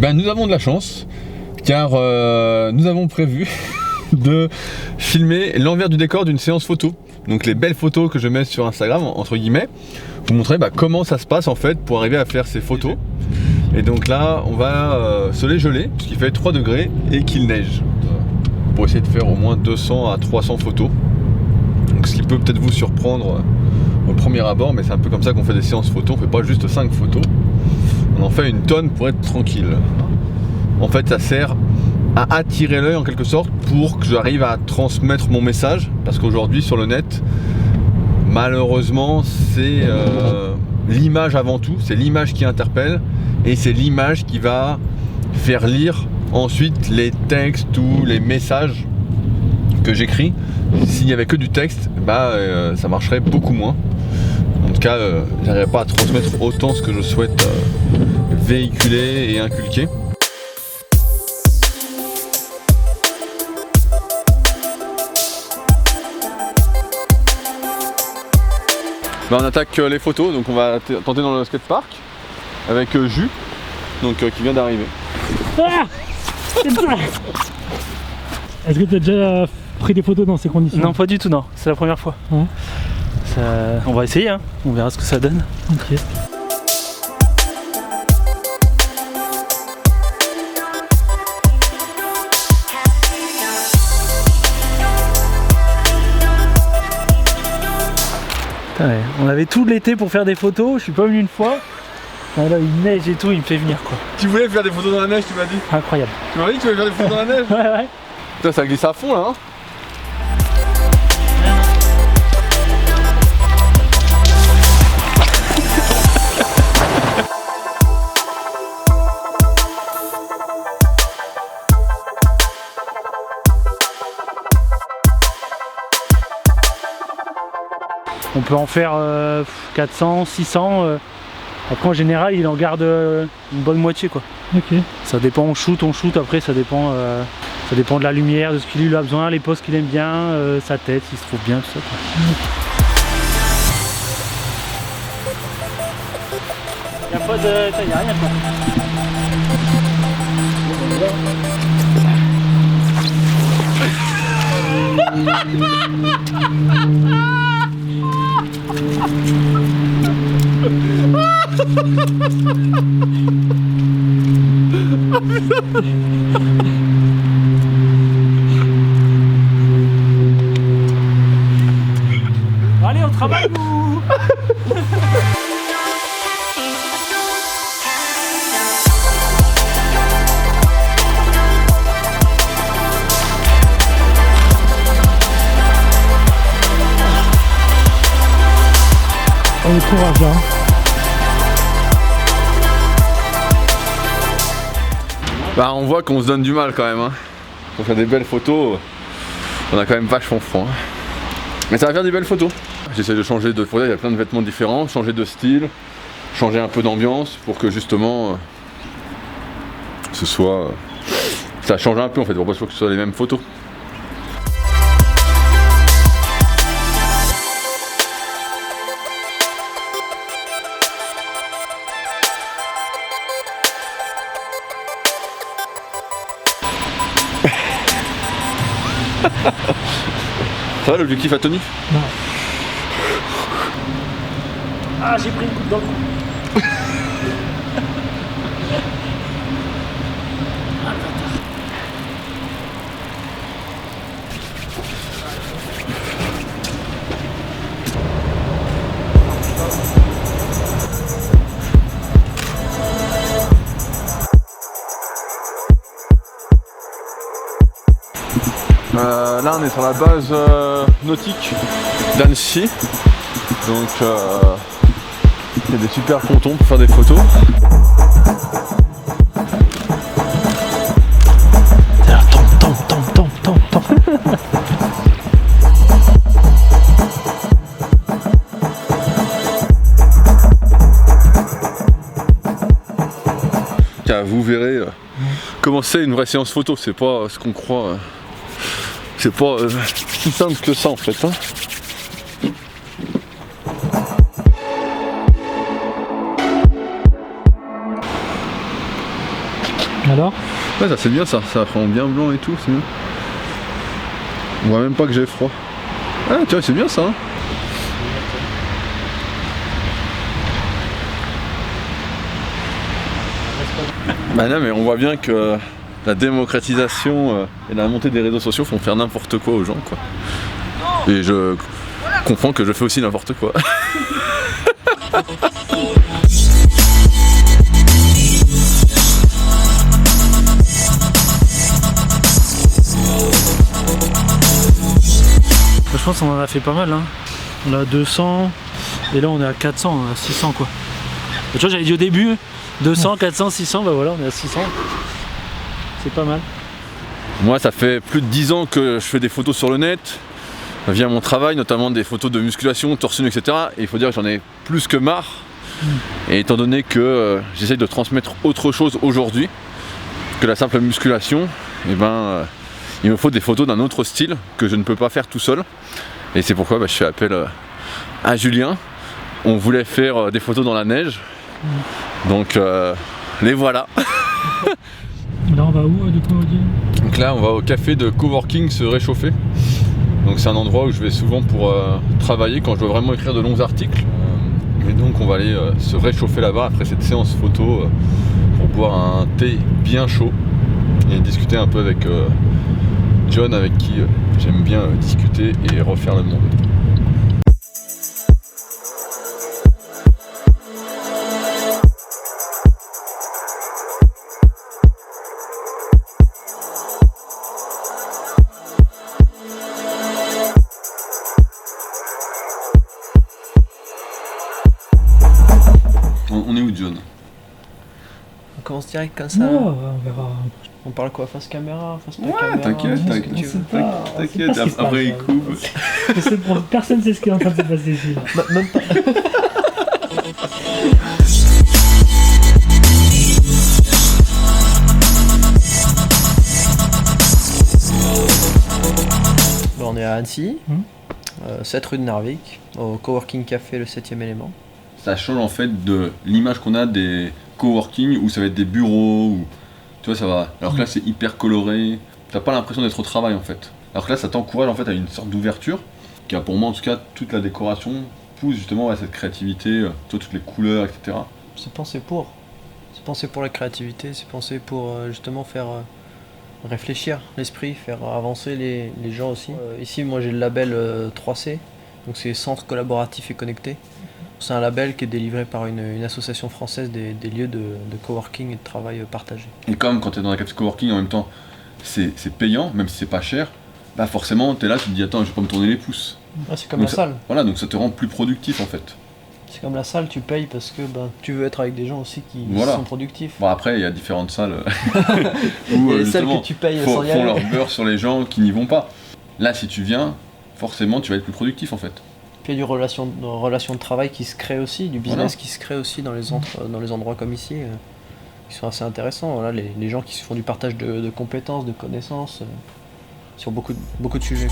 bien nous avons de la chance car nous avons prévu de filmer l'envers du décor d'une séance photo. Donc les belles photos que je mets sur Instagram, entre guillemets, vous montrer comment ça se passe en fait pour arriver à faire ces photos. Et donc là on va se les geler puisqu'il fait 3 degrés et qu'il neige pour essayer de faire au moins 200 à 300 photos. Donc ce qui peut peut-être vous surprendre au premier abord, mais c'est un peu comme ça qu'on fait des séances photos. On fait pas juste 5 photos, on en fait une tonne pour être tranquille. En fait ça sert à attirer l'œil en quelque sorte pour que j'arrive à transmettre mon message, parce qu'aujourd'hui sur le net malheureusement c'est l'image avant tout, c'est l'image qui interpelle et c'est l'image qui va faire lire ensuite les textes ou les messages que j'écris. S'il n'y avait que du texte, ça marcherait beaucoup moins. En tout cas, j'arriverai pas à transmettre autant ce que je souhaite véhiculer et inculquer. On attaque les photos, donc on va tenter dans le skatepark avec Jus, donc qui vient d'arriver. Ah, est-ce que tu as déjà pris des photos dans ces conditions? Non, pas du tout, non. C'est la première fois. On va essayer, hein. On verra ce que ça donne. Ok. Ouais, on avait tout l'été pour faire des photos, je suis pas venu une fois. Ah là, il neige et tout, il me fait venir quoi. Tu voulais faire des photos dans la neige, tu m'as dit? Incroyable. Tu m'as dit que tu voulais faire des photos dans la neige? Ouais. Putain, ça glisse à fond là, hein. On peut en faire 400, 600. Après en général il en garde une bonne moitié quoi. Ok. Ça dépend, on shoot, après ça dépend de la lumière, de ce qu'il a besoin, les poses qu'il aime bien, sa tête, s'il se trouve bien, tout ça quoi. Il n'y a pas de... il n'y a rien quoi. Allez, on travaille vous. On est courageux, hein. On voit qu'on se donne du mal quand même, hein. Pour faire des belles photos, on a quand même vachement froid. Mais ça va faire des belles photos. J'essaie de changer de photo, il y a plein de vêtements différents, changer de style, changer un peu d'ambiance pour que justement ce soit... ça change un peu en fait, pour pas que ce soit les mêmes photos. Ça va, l'objectif a tenu? Non. Ah, j'ai pris une coupe dans le cou. Là on est sur la base nautique d'Annecy, donc il y a des super pontons pour faire des photos. Vous verrez comment c'est une vraie séance photo, c'est pas ce qu'on croit. C'est pas si simple que ça en fait. Hein. Alors? Ouais, ça c'est bien ça prend bien blanc et tout, c'est bien. On voit même pas que j'ai froid. Ah tu vois, c'est bien ça. Hein. Bah non, mais on voit bien que la démocratisation et la montée des réseaux sociaux font faire n'importe quoi aux gens, quoi. Et je comprends que je fais aussi n'importe quoi. Je pense qu'on en a fait pas mal, hein. On a 200 et là on est à 400, on est à 600 quoi. Tu vois, j'avais dit au début 200, 400, 600, bah voilà on est à 600. C'est pas mal. Moi ça fait plus de 10 ans que je fais des photos sur le net, via mon travail, notamment des photos de musculation, torse nu, etc. Et il faut dire que j'en ai plus que marre. Et étant donné que j'essaye de transmettre autre chose aujourd'hui que la simple musculation, et il me faut des photos d'un autre style que je ne peux pas faire tout seul. Et c'est pourquoi je fais appel à Julien. On voulait faire des photos dans la neige. Donc les voilà. Là on va où du coup, Odile? Donc là on va au café de coworking se réchauffer. Donc c'est un endroit où je vais souvent pour travailler quand je dois vraiment écrire de longs articles. Et donc on va aller se réchauffer là-bas après cette séance photo pour boire un thé bien chaud et discuter un peu avec John, avec qui j'aime bien discuter et refaire le monde. On est où, John? On commence direct comme ça. Non, on verra. On parle quoi? Face caméra? Face pas Ouais, caméra? t'inquiète, ce que tu veux. t'inquiète, après il coupe. Personne ne sait ce qui est en train de se passer ici. Là. Même pas. Bon, on est à Annecy, 7 rue de Narvik, au Coworking Café Le 7ème élément. Ça change en fait de l'image qu'on a des coworking où ça va être des bureaux, où tu vois ça va. Alors que là c'est hyper coloré, t'as pas l'impression d'être au travail en fait. Alors que là ça t'encourage en fait à une sorte d'ouverture, qui a pour moi en tout cas toute la décoration pousse justement à cette créativité, tu vois, toutes les couleurs, etc. C'est pensé pour. C'est pensé pour la créativité, c'est pensé pour justement faire réfléchir l'esprit, faire avancer les gens aussi. Ici moi j'ai le label 3C, donc c'est Centre Collaboratif et Connecté. C'est un label qui est délivré par une association française des lieux de coworking et de travail partagé. Et comme quand tu es dans un café coworking en même temps c'est payant, même si c'est pas cher, bah forcément tu es là, tu te dis attends je vais pas me tourner les pouces. Ah, c'est comme Donc la salle. Voilà, donc ça te rend plus productif en fait. C'est comme la salle, tu payes parce que tu veux être avec des gens aussi qui sont productifs. Bon après il y a différentes salles Il où y a les salles justement que tu payes font sans y aller. leur beurre sur les gens qui n'y vont pas. Là si tu viens, forcément tu vas être plus productif en fait. Puis il y a du relation de travail qui se crée aussi, du business Voilà. qui se crée aussi dans les endroits comme ici, qui sont assez intéressants. Voilà, les gens qui se font du partage de compétences, de connaissances, sur beaucoup de sujets.